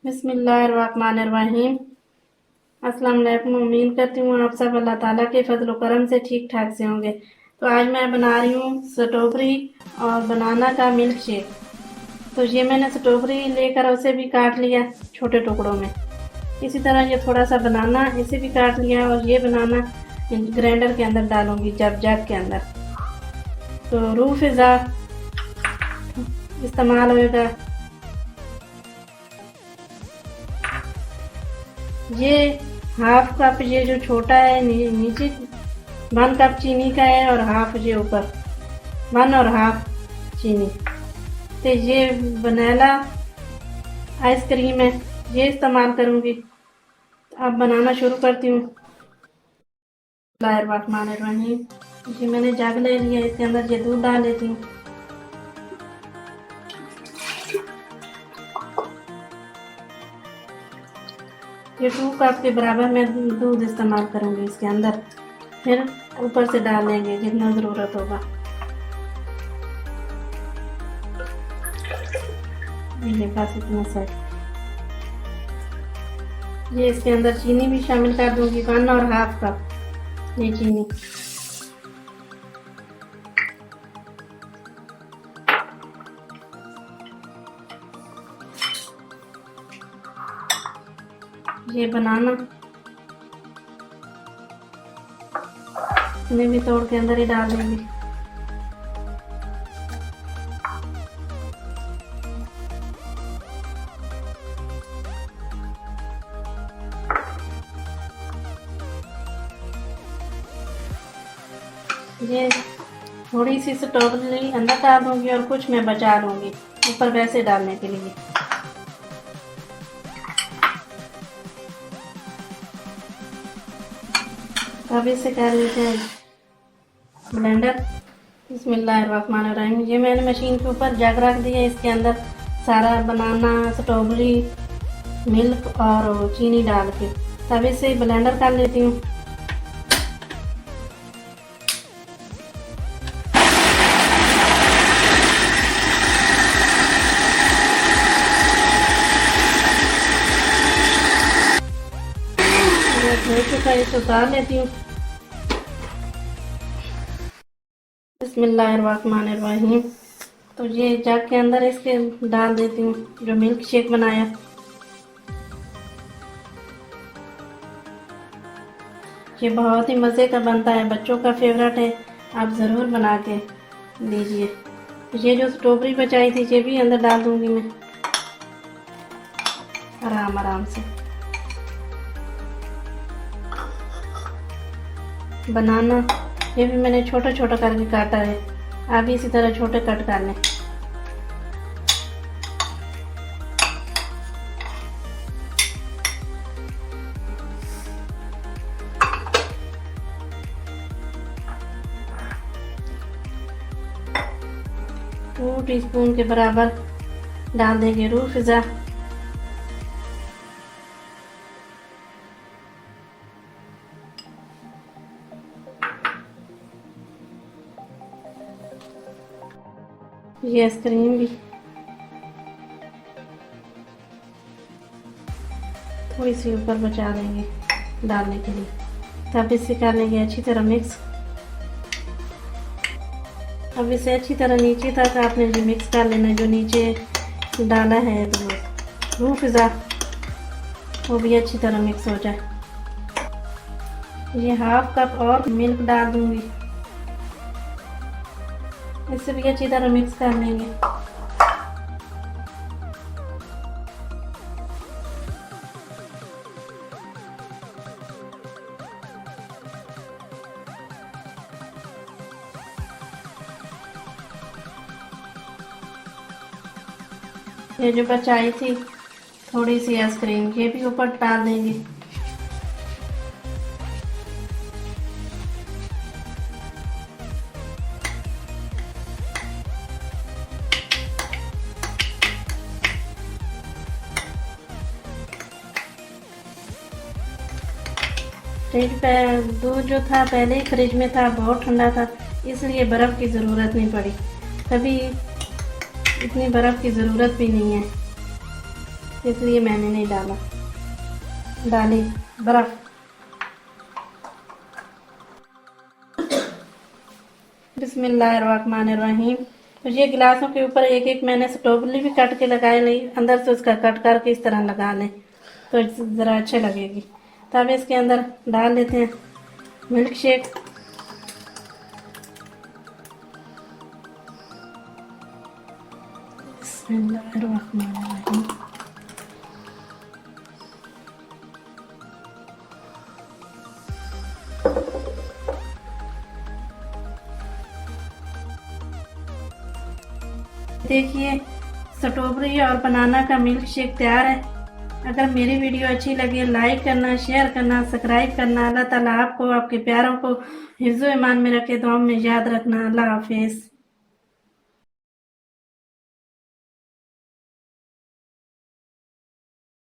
बिस्मिल्लाहिर्रहमानिर्रहीम। अस्सलाम वालेकुम। उम्मीद करती हूँ आप सब अल्लाह ताला के फजल करम से ठीक ठाक से होंगे। तो आज मैं बना रही हूँ स्ट्रॉबेरी और बनाना का मिल्क शेक। तो ये मैंने स्ट्रॉबेरी लेकर उसे भी काट लिया छोटे टुकड़ों में। इसी तरह ये थोड़ा सा बनाना इसे भी काट लिया और ये बनाना ग्राइंडर के अंदर डालूंगी जग के अंदर। तो रूह फ़िज़ा इस्तेमाल होगा। ये हाफ कप ये जो छोटा है नीचे 1 कप चीनी का है और हाफ ये ऊपर 1 और हाफ चीनी। तो ये वनीला आइसक्रीम है ये इस्तेमाल करूँगी। अब बनाना शुरू करती हूँ। बिस्मिल्लाहिर्रहमानिर्रहीम। ये मैंने जग ले लिया, इसके अंदर ये दूध डाल लेती हूँ। ये 2 कप के बराबर मैं दूध इस्तेमाल करूँगी इसके अंदर। फिर ऊपर से डाल देंगे जितना ज़रूरत होगा। ये बस इतना सही। ये इसके अंदर चीनी भी शामिल कर दूँगी 1 और हाफ कप ये चीनी। ये बनाना इन्हें भी तोड़ के अंदर ही डाल देंगे। ये थोड़ी सी स्ट्रॉबेरी अंदर डाल दूंगी और कुछ मैं बचा लूंगी ऊपर वैसे डालने के लिए। अब इसे कर लेते हैं ब्लेंडर। बिस्मिल्लाहिर्रहमानिर्रहीम। ये मैंने मशीन के ऊपर जग रख दिया, इसके अंदर सारा बनाना स्ट्रॉबेरी मिल्क और चीनी डाल के तब इसे ब्लेंडर कर लेती हूँ। धो चुका है, इसे उतार लेती हूँ। बिस्मिल्लाहिर्रहमानिर्रहीम। तो ये जग के अंदर इसके डाल देती हूँ जो मिल्क शेक बनाया। ये बहुत ही मज़े का बनता है, बच्चों का फेवरेट है, आप ज़रूर बना के दीजिए। ये जो स्ट्रॉबेरी बचाई थी ये भी अंदर डाल दूँगी मैं आराम आराम से। बनाना ये भी मैंने छोटा छोटा करके काटा है, आप भी इसी तरह छोटे कट कर लें। टू टीस्पून के बराबर डाल देंगे रूह फ़िज़ा। ये आइसक्रीम भी थोड़ी सी ऊपर बचा देंगे डालने के लिए। तब इसे कर लेंगे अच्छी तरह मिक्स। अब इसे अच्छी तरह नीचे तक आपने जो मिक्स कर लेना है, जो नीचे डाला है तो रूह फ़िज़ा वो भी अच्छी तरह मिक्स हो जाए। ये हाफ कप और मिल्क डाल दूंगी, इससे भी अच्छी तरह मिक्स कर लेंगे। ये जो बचाई थी थोड़ी सी आइसक्रीम ये भी ऊपर डाल देंगे। फ्रिज पे दूध जो था पहले ही फ्रिज में था, बहुत ठंडा था, इसलिए बर्फ़ की ज़रूरत नहीं पड़ी। कभी इतनी बर्फ़ की ज़रूरत भी नहीं है। इसलिए मैंने नहीं डाली बर्फ़। बिस्मिल्लाहिर्रहमानिर्रहीम। तो ये गिलासों के ऊपर एक एक मैंने स्ट्रॉबेरी भी काट के लगाए ली, अंदर से उसका कट करके इस तरह लगा लें तो ज़रा अच्छे लगेगी। तो अब इसके अंदर डाल लेते हैं मिल्क शेक। बिस्मिल्लाहिर्रहमानिर्रहीम। देखिए स्ट्रॉबेरी और बनाना का मिल्क शेक तैयार है। अगर मेरी वीडियो अच्छी लगे लाइक करना, शेयर करना, सब्सक्राइब करना। अल्लाह ताला आपको आपके प्यारों को हिफ्ज़-ओ-ईमान में रखे, दुआ में याद रखना। अल्लाह हाफिज़।